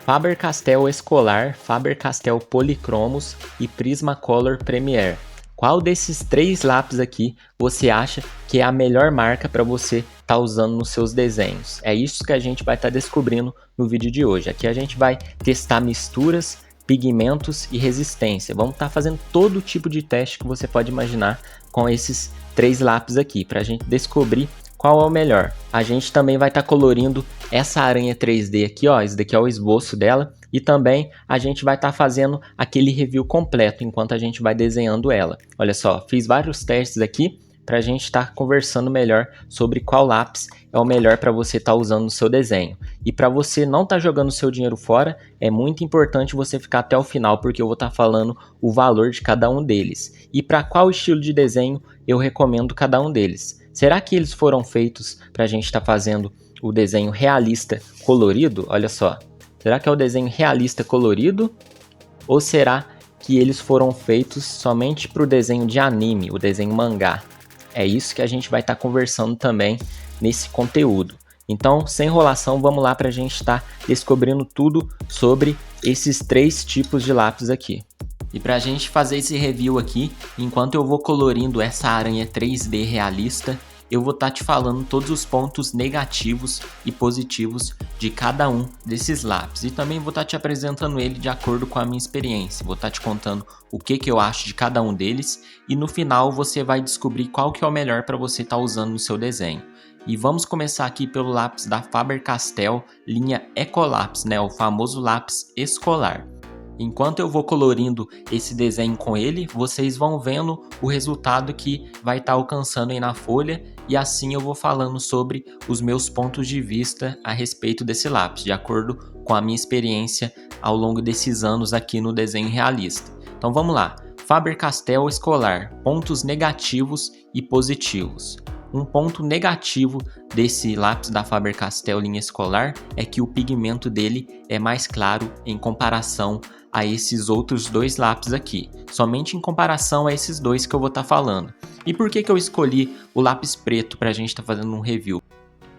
Faber-Castell Escolar, Faber-Castell Polychromos e Prismacolor Premier. Qual desses três lápis aqui você acha que é a melhor marca para você estar usando nos seus desenhos? É isso que a gente vai estar descobrindo no vídeo de hoje. Aqui a gente vai testar misturas, pigmentos e resistência. Vamos estar fazendo todo tipo de teste que você pode imaginar com esses três lápis aqui, para a gente descobrir qual é o melhor. A gente também vai estar colorindo essa aranha 3D aqui, ó. Esse daqui é o esboço dela. E também a gente vai estar fazendo aquele review completo enquanto a gente vai desenhando ela. Olha só, fiz vários testes aqui para a gente estar conversando melhor sobre qual lápis é o melhor para você estar usando no seu desenho. E para você não estar jogando seu dinheiro fora, é muito importante você ficar até o final, porque eu vou estar falando o valor de cada um deles. E para qual estilo de desenho eu recomendo cada um deles. Será que eles foram feitos para a gente estar fazendo o desenho realista colorido? Olha só. Será que é o desenho realista colorido? Ou será que eles foram feitos somente para o desenho de anime, o desenho mangá? É isso que a gente vai estar conversando também nesse conteúdo. Então, sem enrolação, vamos lá para a gente estar descobrindo tudo sobre esses três tipos de lápis aqui. E para a gente fazer esse review aqui, enquanto eu vou colorindo essa aranha 3D realista, eu vou estar te falando todos os pontos negativos e positivos de cada um desses lápis. E também vou estar te apresentando ele de acordo com a minha experiência. Vou estar te contando o que eu acho de cada um deles. E no final você vai descobrir qual que é o melhor para você estar usando no seu desenho. E vamos começar aqui pelo lápis da Faber-Castell, linha Ecolapse, né? O famoso lápis escolar. Enquanto eu vou colorindo esse desenho com ele, vocês vão vendo o resultado que vai estar alcançando aí na folha, e assim eu vou falando sobre os meus pontos de vista a respeito desse lápis, de acordo com a minha experiência ao longo desses anos aqui no desenho realista. Então vamos lá, Faber-Castell Escolar, pontos negativos e positivos. Um ponto negativo desse lápis da Faber-Castell linha escolar é que o pigmento dele é mais claro em comparação a esses outros dois lápis aqui. Somente em comparação a esses dois que eu vou estar falando. E por que eu escolhi o lápis preto para a gente estar fazendo um review?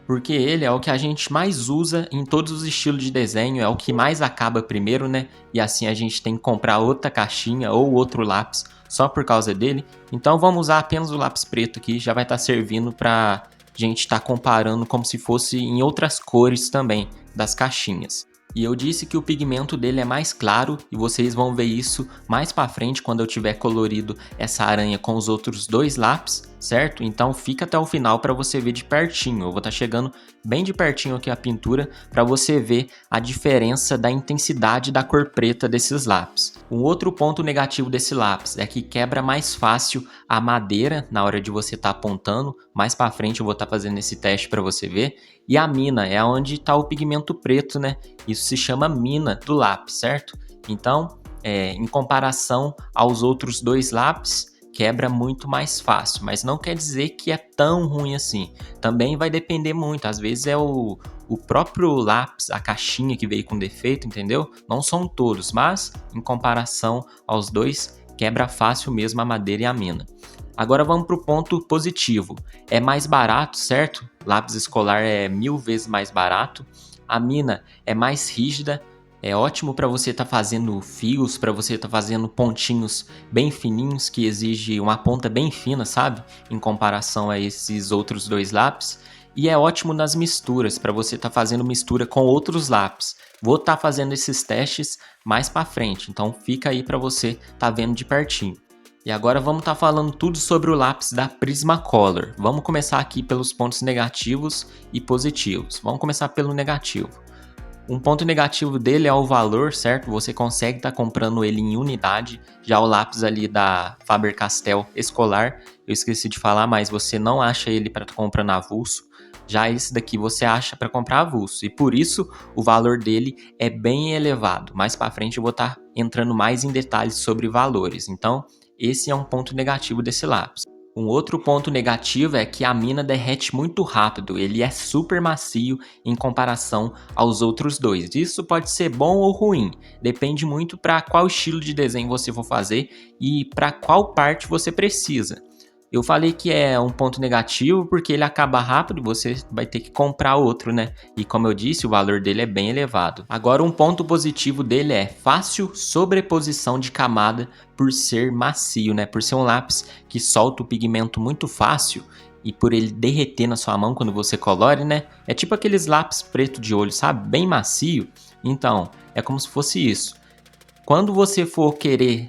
Porque ele é o que a gente mais usa em todos os estilos de desenho, é o que mais acaba primeiro, né? E assim a gente tem que comprar outra caixinha ou outro lápis só por causa dele. Então vamos usar apenas o lápis preto aqui, já vai estar servindo para a gente estar comparando como se fosse em outras cores também das caixinhas. E eu disse que o pigmento dele é mais claro e vocês vão ver isso mais pra frente quando eu tiver colorido essa aranha com os outros dois lápis, certo? Então fica até o final para você ver de pertinho. Eu vou estar chegando bem de pertinho aqui a pintura para você ver a diferença da intensidade da cor preta desses lápis. Um outro ponto negativo desse lápis é que quebra mais fácil a madeira na hora de você estar apontando. Mais pra frente eu vou estar fazendo esse teste para você ver. E a mina é onde está o pigmento preto, né? Isso se chama mina do lápis, certo? Então, em comparação aos outros dois lápis, quebra muito mais fácil, mas não quer dizer que é tão ruim assim. Também vai depender muito, às vezes é o próprio lápis, a caixinha que veio com defeito, entendeu? Não são todos, mas em comparação aos dois, quebra fácil mesmo a madeira e a mina. Agora vamos para o ponto positivo. É mais barato, certo? Lápis escolar é 1000 vezes mais barato. A mina é mais rígida. É ótimo para você estar fazendo fios, para você estar fazendo pontinhos bem fininhos, que exige uma ponta bem fina, sabe? Em comparação a esses outros dois lápis. E é ótimo nas misturas, para você estar fazendo mistura com outros lápis. Vou estar fazendo esses testes mais para frente, então fica aí para você estar vendo de pertinho. E agora vamos estar falando tudo sobre o lápis da Prismacolor. Vamos começar aqui pelos pontos negativos e positivos. Vamos começar pelo negativo. Um ponto negativo dele é o valor, certo? Você consegue estar comprando ele em unidade. Já o lápis ali da Faber-Castell Escolar, eu esqueci de falar, mas você não acha ele para estar comprando avulso. Já esse daqui você acha para comprar avulso. E por isso o valor dele é bem elevado. Mais para frente eu vou estar entrando mais em detalhes sobre valores. Então, esse é um ponto negativo desse lápis. Um outro ponto negativo é que a mina derrete muito rápido, ele é super macio em comparação aos outros dois. Isso pode ser bom ou ruim, depende muito para qual estilo de desenho você for fazer e para qual parte você precisa. Eu falei que é um ponto negativo porque ele acaba rápido e você vai ter que comprar outro, né? E como eu disse, o valor dele é bem elevado. Agora, um ponto positivo dele é fácil sobreposição de camada por ser macio, né? Por ser um lápis que solta o pigmento muito fácil e por ele derreter na sua mão quando você colore, né? É tipo aqueles lápis preto de olho, sabe? Bem macio. Então, é como se fosse isso. Quando você for querer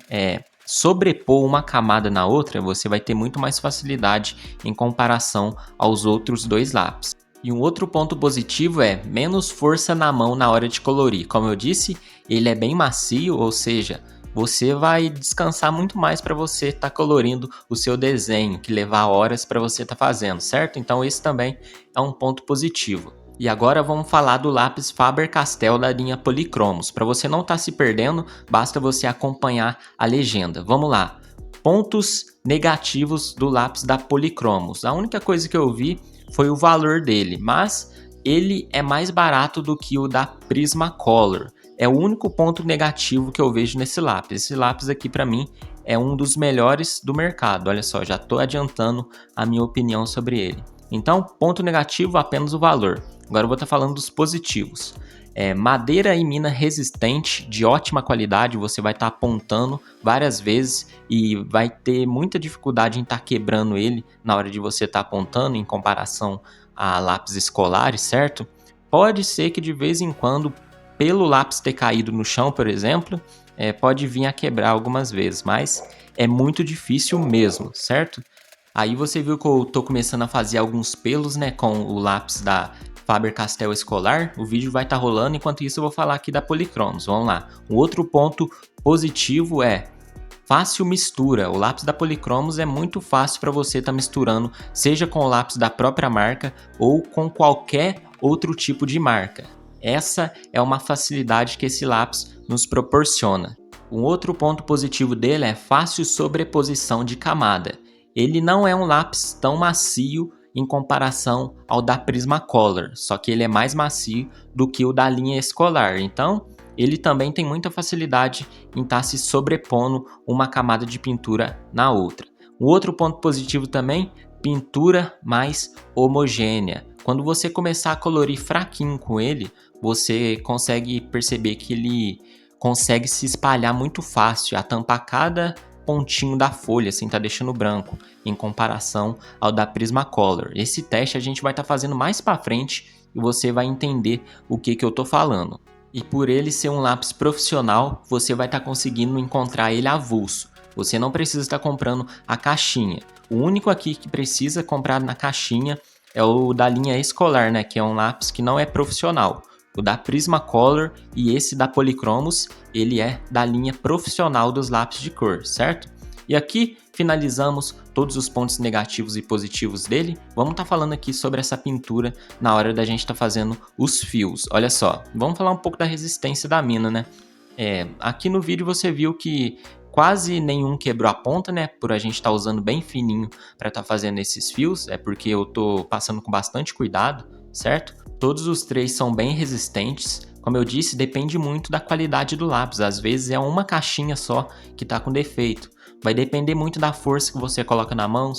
sobrepor uma camada na outra, você vai ter muito mais facilidade em comparação aos outros dois lápis. E um outro ponto positivo é menos força na mão na hora de colorir. Como eu disse, ele é bem macio, ou seja, você vai descansar muito mais para você estar colorindo o seu desenho, que levar horas para você estar fazendo, certo? Então esse também é um ponto positivo. E agora vamos falar do lápis Faber-Castell da linha Polychromos. Para você não estar se perdendo, basta você acompanhar a legenda. Vamos lá. Pontos negativos do lápis da Polychromos. A única coisa que eu vi foi o valor dele, mas ele é mais barato do que o da Prismacolor. É o único ponto negativo que eu vejo nesse lápis. Esse lápis aqui para mim é um dos melhores do mercado. Olha só, já estou adiantando a minha opinião sobre ele. Então, ponto negativo, apenas o valor. Agora eu vou estar falando dos positivos. Madeira e mina resistente, de ótima qualidade, você vai estar apontando várias vezes e vai ter muita dificuldade em estar quebrando ele na hora de você estar apontando em comparação a lápis escolares, certo? Pode ser que de vez em quando, pelo lápis ter caído no chão, por exemplo, pode vir a quebrar algumas vezes, mas é muito difícil mesmo, certo? Aí você viu que eu tô começando a fazer alguns pelos, né, com o lápis da Faber-Castell escolar. O vídeo vai estar rolando, enquanto isso eu vou falar aqui da Polychromos. Vamos lá. Um outro ponto positivo é fácil mistura. O lápis da Polychromos é muito fácil para você estar misturando, seja com o lápis da própria marca ou com qualquer outro tipo de marca. Essa é uma facilidade que esse lápis nos proporciona. Um outro ponto positivo dele é fácil sobreposição de camada. Ele não é um lápis tão macio em comparação ao da Prismacolor, só que ele é mais macio do que o da linha escolar, então ele também tem muita facilidade em estar se sobrepondo uma camada de pintura na outra. Um outro ponto positivo também, pintura mais homogênea. Quando você começar a colorir fraquinho com ele, você consegue perceber que ele consegue se espalhar muito fácil, a tampa cada pontinho da folha, assim, tá deixando branco, em comparação ao da Prismacolor. Esse teste a gente vai estar fazendo mais para frente e você vai entender o que eu tô falando. E por ele ser um lápis profissional, você vai estar conseguindo encontrar ele avulso. Você não precisa estar comprando a caixinha. O único aqui que precisa comprar na caixinha é o da linha escolar, né, que é um lápis que não é profissional. O da Prismacolor e esse da Polychromos, ele é da linha profissional dos lápis de cor, certo? E aqui finalizamos todos os pontos negativos e positivos dele. Vamos estar falando aqui sobre essa pintura na hora da gente estar fazendo os fios. Olha só, vamos falar um pouco da resistência da mina, né? Aqui no vídeo você viu que quase nenhum quebrou a ponta, né? Por a gente estar usando bem fininho para estar fazendo esses fios. É porque eu tô passando com bastante cuidado, certo? Todos os três são bem resistentes. Como eu disse, depende muito da qualidade do lápis. Às vezes é uma caixinha só que está com defeito. Vai depender muito da força que você coloca na mão.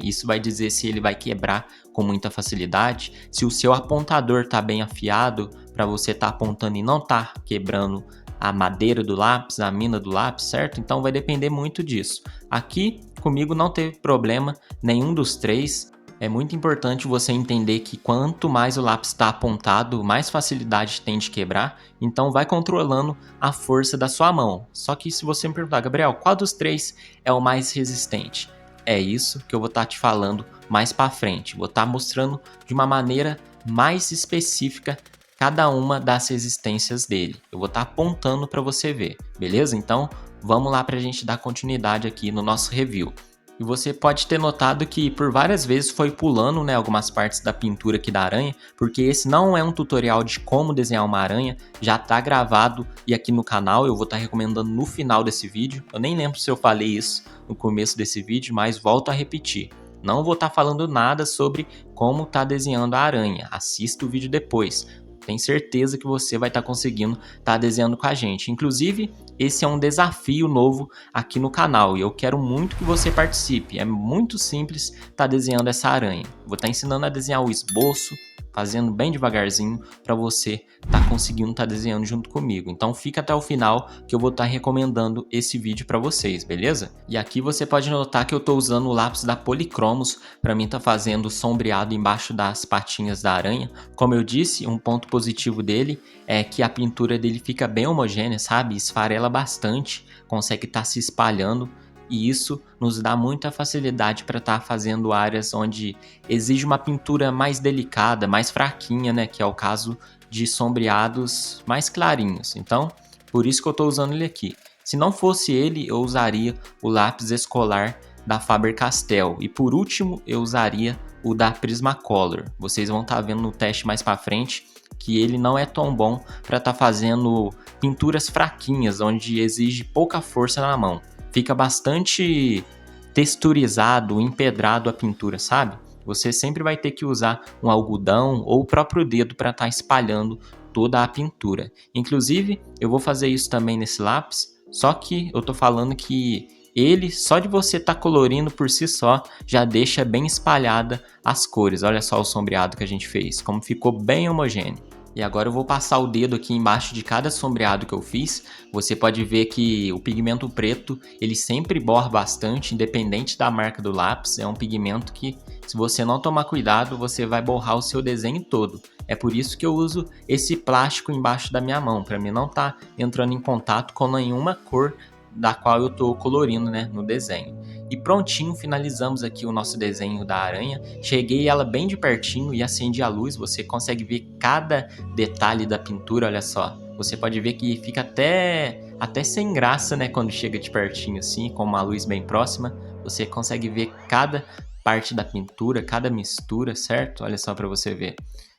Isso vai dizer se ele vai quebrar com muita facilidade. Se o seu apontador está bem afiado para você estar apontando e não estar quebrando a madeira do lápis, a mina do lápis, certo? Então vai depender muito disso. Aqui comigo não teve problema nenhum dos três. É muito importante você entender que quanto mais o lápis está apontado, mais facilidade tem de quebrar, então vai controlando a força da sua mão. Só que se você me perguntar, Gabriel, qual dos três é o mais resistente? É isso que eu vou estar te falando mais para frente. Vou estar mostrando de uma maneira mais específica cada uma das resistências dele. Eu vou estar apontando para você ver, beleza? Então vamos lá para a gente dar continuidade aqui no nosso review. E você pode ter notado que por várias vezes foi pulando, né, algumas partes da pintura aqui da aranha, porque esse não é um tutorial de como desenhar uma aranha, já está gravado e aqui no canal eu vou estar recomendando no final desse vídeo. Eu nem lembro se eu falei isso no começo desse vídeo, mas volto a repetir. Não vou estar falando nada sobre como tá desenhando a aranha, assista o vídeo depois. Tenho certeza que você vai estar conseguindo estar desenhando com a gente. Inclusive, esse é um desafio novo aqui no canal e eu quero muito que você participe. É muito simples estar desenhando essa aranha. Vou estar ensinando a desenhar o esboço, fazendo bem devagarzinho para você estar conseguindo estar desenhando junto comigo. Então fica até o final que eu vou estar recomendando esse vídeo para vocês, beleza? E aqui você pode notar que eu estou usando o lápis da Polychromos para mim estar fazendo o sombreado embaixo das patinhas da aranha. Como eu disse, um ponto positivo dele é que a pintura dele fica bem homogênea, sabe? Esfarela bastante, consegue estar se espalhando. E isso nos dá muita facilidade para estar fazendo áreas onde exige uma pintura mais delicada, mais fraquinha, né? Que é o caso de sombreados mais clarinhos. Então, por isso que eu estou usando ele aqui. Se não fosse ele, eu usaria o lápis escolar da Faber-Castell. E por último, eu usaria o da Prismacolor. Vocês vão estar vendo no teste mais para frente que ele não é tão bom para estar fazendo pinturas fraquinhas, onde exige pouca força na mão. Fica bastante texturizado, empedrado a pintura, sabe? Você sempre vai ter que usar um algodão ou o próprio dedo para estar espalhando toda a pintura. Inclusive, eu vou fazer isso também nesse lápis, só que eu tô falando que ele, só de você estar colorindo por si só, já deixa bem espalhada as cores. Olha só o sombreado que a gente fez, como ficou bem homogêneo. E agora eu vou passar o dedo aqui embaixo de cada sombreado que eu fiz. Você pode ver que o pigmento preto, ele sempre borra bastante, independente da marca do lápis. É um pigmento que, se você não tomar cuidado, você vai borrar o seu desenho todo. É por isso que eu uso esse plástico embaixo da minha mão, para mim não estar entrando em contato com nenhuma cor da qual eu estou colorindo, né, no desenho. E prontinho, finalizamos aqui o nosso desenho da aranha. Cheguei ela bem de pertinho e acendi a luz. Você consegue ver cada detalhe da pintura, olha só. Você pode ver que fica até sem graça, né, quando chega de pertinho assim, com uma luz bem próxima. Você consegue ver cada parte da pintura, cada mistura, certo? Olha só para você ver.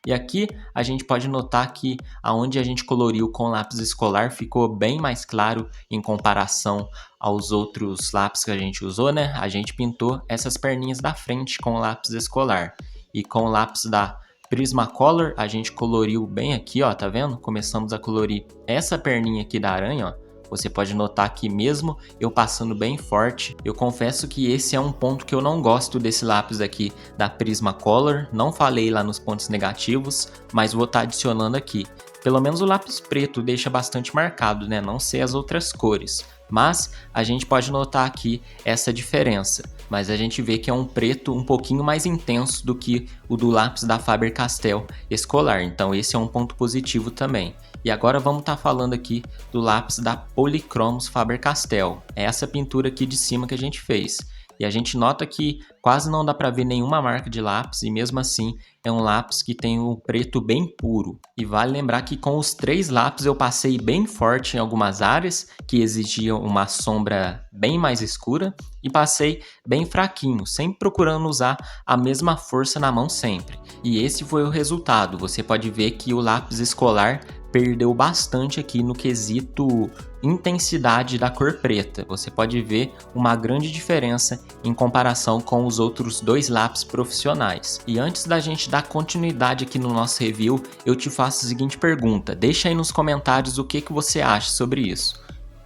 E aqui a gente pode notar que aonde a gente coloriu com lápis escolar ficou bem mais claro em comparação aos outros lápis que a gente usou, né? A gente pintou essas perninhas da frente com lápis escolar. E com o lápis da Prismacolor a gente coloriu bem aqui, ó, tá vendo? Começamos a colorir essa perninha aqui da aranha, ó. Você pode notar que mesmo eu passando bem forte, eu confesso que esse é um ponto que eu não gosto desse lápis aqui da Prismacolor. Não falei lá nos pontos negativos, mas vou estar adicionando aqui. Pelo menos o lápis preto deixa bastante marcado, né? Não sei as outras cores. Mas a gente pode notar aqui essa diferença. Mas a gente vê que é um preto um pouquinho mais intenso do que o do lápis da Faber-Castell escolar. Então esse é um ponto positivo também. E agora vamos estar falando aqui do lápis da Polychromos Faber-Castell. É essa pintura aqui de cima que a gente fez. E a gente nota que quase não dá para ver nenhuma marca de lápis e mesmo assim é um lápis que tem um preto bem puro. E vale lembrar que com os 3 lápis eu passei bem forte em algumas áreas que exigiam uma sombra bem mais escura e passei bem fraquinho, sempre procurando usar a mesma força na mão sempre. E esse foi o resultado. Você pode ver que o lápis escolar perdeu bastante aqui no quesito intensidade da cor preta. Você pode ver uma grande diferença em comparação com os outros 2 lápis profissionais. E antes da gente dar continuidade aqui no nosso review, eu te faço a seguinte pergunta. Deixa aí nos comentários o que você acha sobre isso.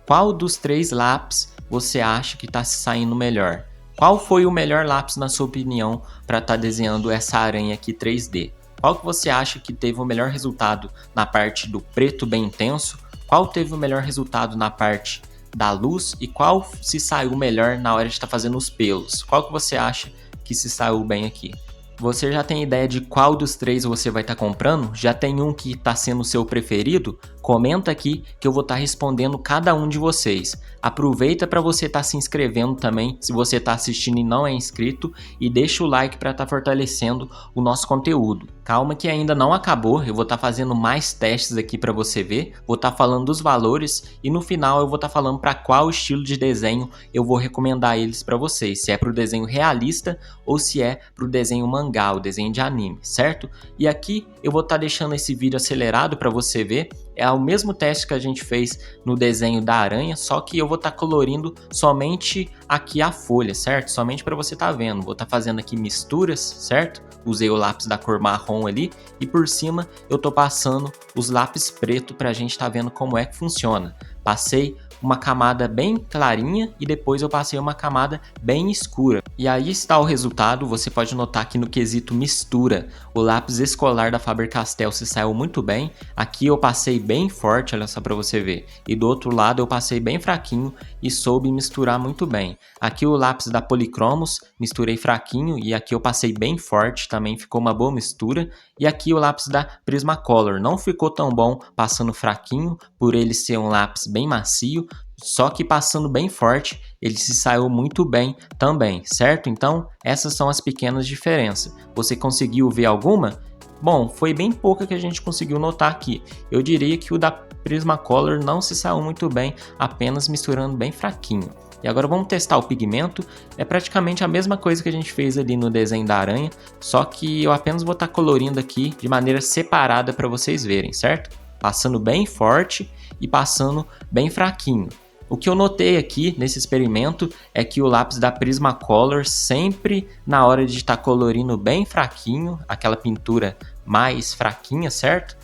Qual dos 3 lápis você acha que está se saindo melhor? Qual foi o melhor lápis na sua opinião para estar desenhando essa aranha aqui 3D? Qual que você acha que teve o melhor resultado na parte do preto bem intenso? Qual teve o melhor resultado na parte da luz? E qual se saiu melhor na hora de estar fazendo os pelos? Qual que você acha que se saiu bem aqui? Você já tem ideia de qual dos 3 você vai estar comprando? Já tem um que está sendo o seu preferido? Comenta aqui que eu vou estar respondendo cada um de vocês. Aproveita para você estar se inscrevendo também, se você está assistindo e não é inscrito, e deixa o like para estar fortalecendo o nosso conteúdo. Calma que ainda não acabou, eu vou estar fazendo mais testes aqui para você ver, vou estar falando dos valores e no final eu vou estar falando para qual estilo de desenho eu vou recomendar eles para vocês, se é para o desenho realista ou se é para o desenho mangá, o desenho de anime, certo? E aqui eu vou estar deixando esse vídeo acelerado para você ver, É o mesmo teste que a gente fez no desenho da aranha, só que eu vou estar colorindo somente aqui a folha, certo? Somente para você estar vendo. Vou estar fazendo aqui misturas, certo? Usei o lápis da cor marrom ali e por cima eu tô passando os lápis preto para a gente estar vendo como é que funciona. Passei uma camada bem clarinha e depois eu passei uma camada bem escura. E aí está o resultado. Você pode notar que no quesito mistura, o lápis escolar da Faber-Castell se saiu muito bem. Aqui eu passei bem forte, olha só para você ver. E do outro lado eu passei bem fraquinho e soube misturar muito bem. Aqui o lápis da Polychromos, misturei fraquinho e aqui eu passei bem forte, também ficou uma boa mistura. E aqui o lápis da Prismacolor, não ficou tão bom passando fraquinho, por ele ser um lápis bem macio, só que passando bem forte, ele se saiu muito bem também, certo? Então, essas são as pequenas diferenças. Você conseguiu ver alguma? Bom, foi bem pouca que a gente conseguiu notar aqui. Eu diria que o da Prismacolor não se saiu muito bem, apenas misturando bem fraquinho. E agora vamos testar o pigmento. É praticamente a mesma coisa que a gente fez ali no desenho da aranha, só que eu apenas vou estar colorindo aqui de maneira separada para vocês verem, certo? Passando bem forte e passando bem fraquinho. O que eu notei aqui nesse experimento é que o lápis da Prismacolor sempre na hora de estar colorindo bem fraquinho, aquela pintura mais fraquinha, certo?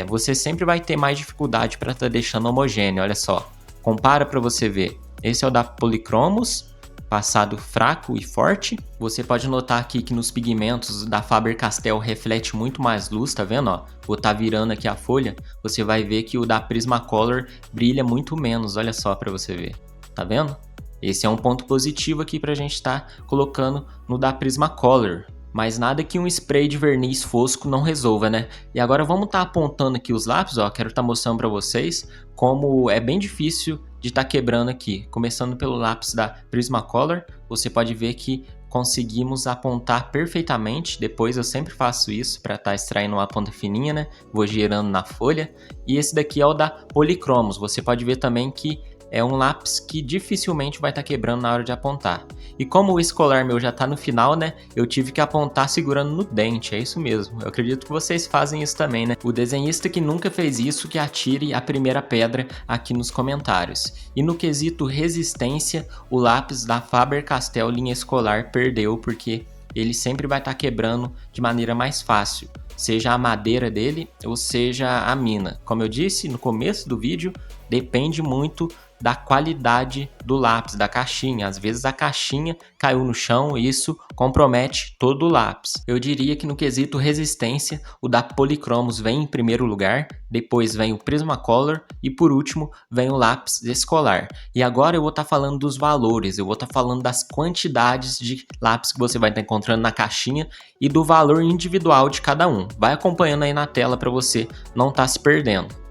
Você sempre vai ter mais dificuldade para estar deixando homogêneo, olha só. Compara para você ver. Esse é o da Polychromos, passado fraco e forte. Você pode notar aqui que nos pigmentos da Faber-Castell reflete muito mais luz, tá vendo? Ó, vou estar virando aqui a folha, você vai ver que o da Prismacolor brilha muito menos, olha só para você ver, tá vendo? Esse é um ponto positivo aqui para a gente estar colocando no da Prismacolor. Mas nada que um spray de verniz fosco não resolva, né? E agora vamos estar apontando aqui os lápis, ó. Quero estar mostrando para vocês como é bem difícil de estar quebrando aqui. Começando pelo lápis da Prismacolor, você pode ver que conseguimos apontar perfeitamente. Depois eu sempre faço isso para estar extraindo uma ponta fininha, né? Vou girando na folha. E esse daqui é o da Polychromos. Você pode ver também que é um lápis que dificilmente vai estar quebrando na hora de apontar. E como o escolar meu já está no final, né? Eu tive que apontar segurando no dente, é isso mesmo. Eu acredito que vocês fazem isso também, né? O desenhista que nunca fez isso, que atire a primeira pedra aqui nos comentários. E no quesito resistência, o lápis da Faber-Castell linha escolar perdeu, porque ele sempre vai estar quebrando de maneira mais fácil, seja a madeira dele ou seja a mina. Como eu disse no começo do vídeo, depende muito da qualidade do lápis, da caixinha. Às vezes a caixinha caiu no chão e isso compromete todo o lápis. Eu diria que no quesito resistência, o da Polychromos vem em primeiro lugar, depois vem o Prismacolor e por último vem o lápis escolar. E agora eu vou estar falando dos valores, eu vou estar falando das quantidades de lápis que você vai estar encontrando na caixinha e do valor individual de cada um. Vai acompanhando aí na tela para você não estar se perdendo.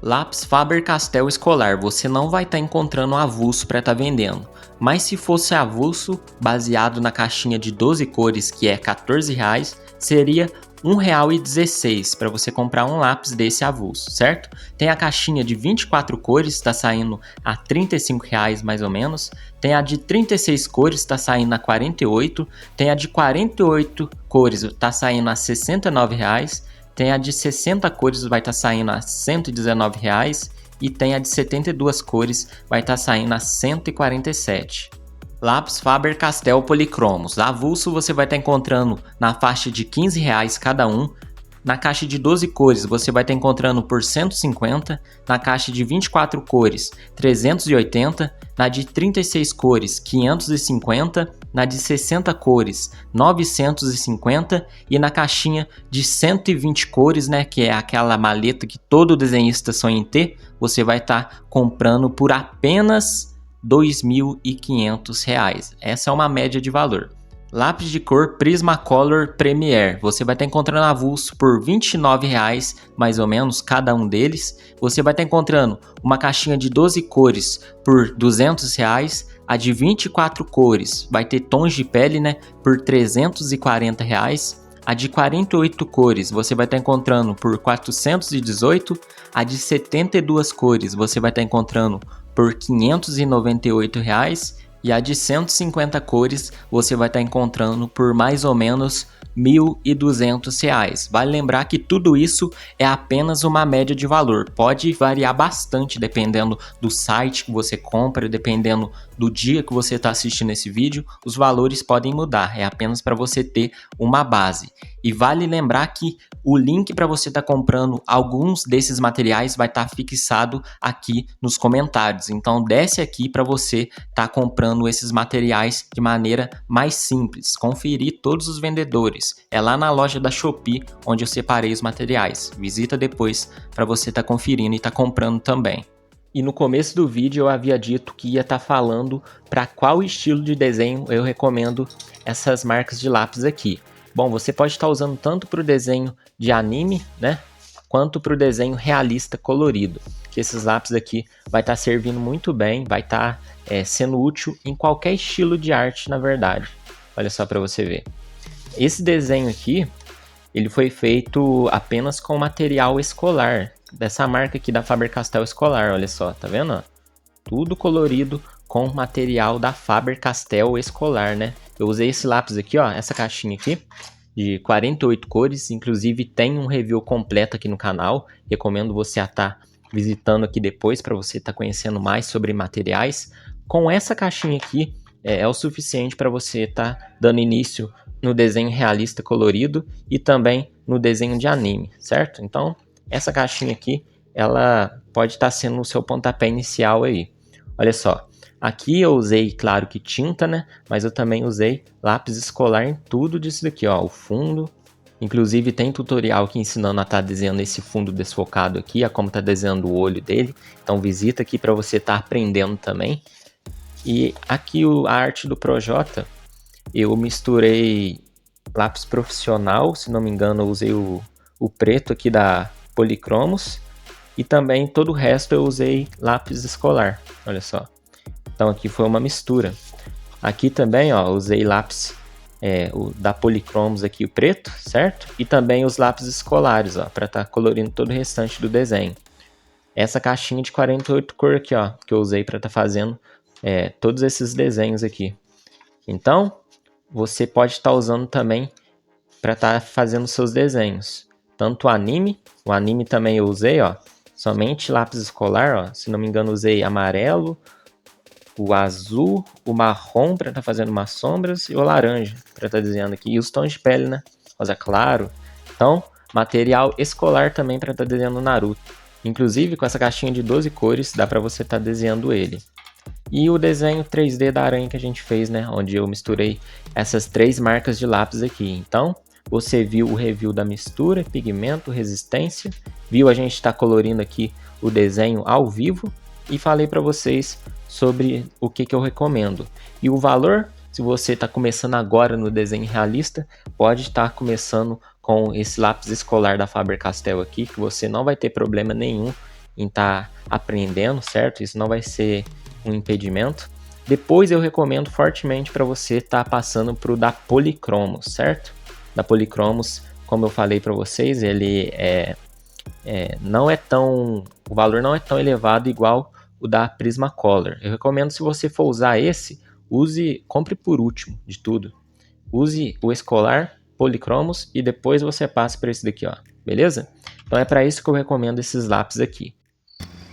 Lápis Faber-Castell escolar, você não vai estar encontrando avulso para estar vendendo. Mas se fosse avulso, baseado na caixinha de 12 cores, que é R$14, seria R$1,16 para você comprar um lápis desse avulso, certo? Tem a caixinha de 24 cores, está saindo a R$35 mais ou menos. Tem a de 36 cores, está saindo a R$48. Tem a de 48 cores, está saindo a R$69. Tem a de 60 cores, vai estar saindo a R$119. E tem a de 72 cores, vai estar saindo a R$147. Lápis Faber-Castell Polychromos. Avulso você vai estar encontrando na faixa de R$15 cada um. Na caixa de 12 cores você vai estar encontrando por R$150. Na caixa de 24 cores, R$380. Na de 36 cores, R$550. Na de 60 cores, R$950 e na caixinha de 120 cores, né, que é aquela maleta que todo desenhista sonha em ter, você vai estar comprando por apenas R$2.500. Essa é uma média de valor. Lápis de cor Prismacolor Premier, você vai estar encontrando avulso por R$29 mais ou menos cada um deles. Você vai estar encontrando uma caixinha de 12 cores por R$200. A de 24 cores vai ter tons de pele, né, por R$340. A de 48 cores você vai estar encontrando por R$418. A de 72 cores você vai estar encontrando por R$598. E a de 150 cores você vai estar encontrando por mais ou menos R$ 1.200. Vale lembrar que tudo isso é apenas uma média de valor, pode variar bastante dependendo do site que você compra, dependendo do dia que você está assistindo esse vídeo, os valores podem mudar, é apenas para você ter uma base. E vale lembrar que o link para você estar comprando alguns desses materiais vai estar fixado aqui nos comentários, então desce aqui para você estar comprando esses materiais de maneira mais simples, conferir todos os vendedores, é lá na loja da Shopee onde eu separei os materiais, visita depois para você estar conferindo e estar comprando também. E no começo do vídeo eu havia dito que ia estar falando para qual estilo de desenho eu recomendo essas marcas de lápis aqui. Bom, você pode estar usando tanto para o desenho de anime, né, quanto para o desenho realista colorido. Que esses lápis aqui vai estar servindo muito bem, vai estar sendo útil em qualquer estilo de arte, na verdade. Olha só para você ver. Esse desenho aqui, ele foi feito apenas com material escolar, dessa marca aqui da Faber-Castell Escolar, olha só, tá vendo? Tudo colorido com material da Faber-Castell Escolar, né? Eu usei esse lápis aqui, ó, essa caixinha aqui, de 48 cores, inclusive tem um review completo aqui no canal, recomendo você estar visitando aqui depois para você estar conhecendo mais sobre materiais. Com essa caixinha aqui, é o suficiente para você estar dando início no desenho realista colorido e também no desenho de anime, certo? Então, essa caixinha aqui, ela pode estar sendo o seu pontapé inicial aí. Olha só, aqui eu usei, claro que tinta, né? Mas eu também usei lápis escolar em tudo disso daqui, ó. O fundo, inclusive tem tutorial aqui ensinando a estar desenhando esse fundo desfocado aqui, a como tá desenhando o olho dele. Então visita aqui para você estar aprendendo também. E aqui a arte do Projota, eu misturei lápis profissional, se não me engano eu usei o preto aqui da Policromos e também todo o resto eu usei lápis escolar, olha só. Então aqui foi uma mistura. Aqui também, ó, usei lápis o da Policromos aqui, o preto, certo? E também os lápis escolares, ó, para estar colorindo todo o restante do desenho. Essa caixinha de 48 cor aqui, ó, que eu usei para estar fazendo todos esses desenhos aqui. Então, você pode estar usando também para estar fazendo seus desenhos. Tanto o anime também eu usei, ó, somente lápis escolar, ó, se não me engano usei amarelo, o azul, o marrom para estar fazendo umas sombras e o laranja para estar desenhando aqui. E os tons de pele, né? Rosa claro. Então, material escolar também para estar desenhando o Naruto. Inclusive, com essa caixinha de 12 cores, dá para você estar desenhando ele. E o desenho 3D da aranha que a gente fez, né? Onde eu misturei essas 3 marcas de lápis aqui. Então, você viu o review da mistura, pigmento, resistência. Viu a gente estar colorindo aqui o desenho ao vivo. E falei para vocês sobre o que eu recomendo. E o valor, se você está começando agora no desenho realista, pode estar começando com esse lápis escolar da Faber-Castell aqui, que você não vai ter problema nenhum em estar aprendendo, certo? Isso não vai ser um impedimento. Depois eu recomendo fortemente para você estar passando para o da Policromos, certo? Da Policromos, como eu falei para vocês, ele não é tão, o valor não é tão elevado igual o da Prismacolor. Eu recomendo, se você for usar esse, compre por último de tudo. Use o escolar, Policromos e depois você passa para esse daqui, ó. Beleza? Então é para isso que eu recomendo esses lápis aqui.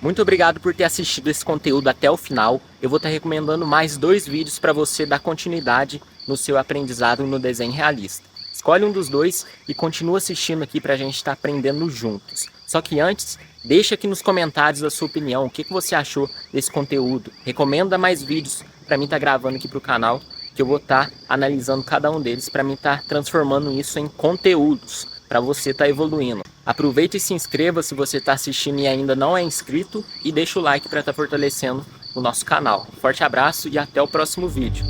Muito obrigado por ter assistido esse conteúdo até o final. Eu vou estar recomendando mais 2 vídeos para você dar continuidade no seu aprendizado no desenho realista. Escolhe um dos 2 e continua assistindo aqui para a gente estar aprendendo juntos. Só que antes, deixa aqui nos comentários a sua opinião, o que você achou desse conteúdo. Recomenda mais vídeos para mim estar gravando aqui para o canal, que eu vou estar analisando cada um deles para mim estar transformando isso em conteúdos, para você estar evoluindo. Aproveita e se inscreva se você está assistindo e ainda não é inscrito e deixa o like para estar fortalecendo o nosso canal. Forte abraço e até o próximo vídeo.